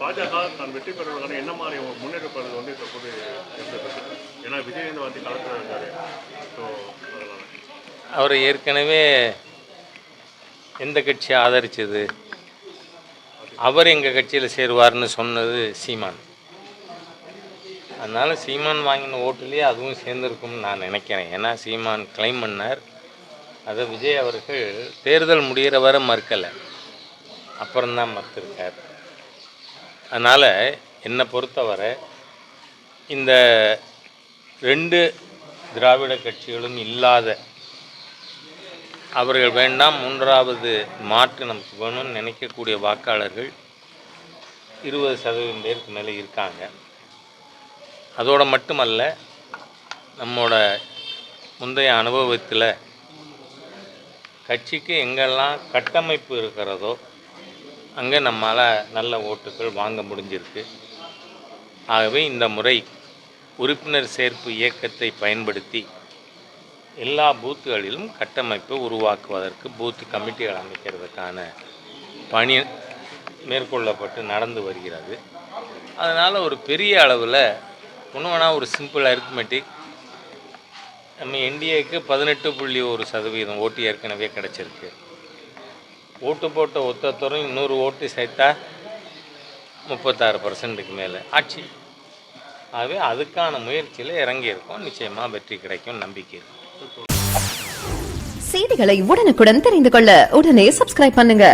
பாஜக தான் வெற்றி பெறுவதற்கான என்ன மாதிரி முன்னெடுப்பது வந்து தற்போது ஏன்னா விஜய் வந்து களத்தில் இருக்காரு. ஸோ அதனால அவர் ஏற்கனவே எந்த கட்சி ஆதரிச்சது, அவர் எங்கள் கட்சியில் சேருவார்னு சொன்னது சீமான். அதனால் சீமான் வாங்கின ஓட்டுலேயே அதுவும் சேர்ந்துருக்கும்னு நான் நினைக்கிறேன். ஏன்னா சீமான் கிளைம் பண்ணார், அதை விஜய் அவர்கள் தேர்தல் முடிகிற வரை மறுக்கலை, அப்புறம்தான் மறுத்திருக்கார். அதனால் என்னை பொறுத்தவரை இந்த 2 திராவிட கட்சிகளும் இல்லாத, அவர்கள் வேண்டாம் 3வது மாற்று நமக்கு வேணும்னு நினைக்கக்கூடிய வாக்காளர்கள் 20% பேருக்கு மேலே இருக்காங்க. அதோடு மட்டுமல்ல, நம்மோட முந்தைய அனுபவத்தில் கட்சிக்கு எங்கெல்லாம் கட்டமைப்பு இருக்கிறதோ அங்கே நம்மளால் நல்ல ஓட்டுகள் வாங்க முடிஞ்சிருக்கு. ஆகவே இந்த முறை உறுப்பினர் சேர்ப்பு இயக்கத்தை பயன்படுத்தி எல்லா பூத்துகளிலும் கட்டமைப்பை உருவாக்குவதற்கு பூத்து கமிட்டிகள் அமைக்கிறதுக்கான பணி மேற்கொள்ளப்பட்டு நடந்து வருகிறது. அதனால் ஒரு பெரிய அளவில் ஒன்றுனா ஒரு சிம்பிள் அரித்மெட்டிக், நம்ம என்டிஏக்கு 18.1% ஓட்டு ஏற்கனவே கிடச்சிருக்கு. ஓட்டு போட்ட ஒத்தத்தரும் இன்னொரு ஓட்டு சேர்த்தா 36%க்கு மேலே ஆட்சி. ஆகவே அதுக்கான முயற்சியில் இறங்கியிருக்கோம். நிச்சயமாக வெற்றி கிடைக்கும் நம்பிக்கை இருக்கு. செய்திகளை உடனுக்குடன் தெரிந்து கொள்ள உடனே சப்ஸ்கிரைப் பண்ணுங்க.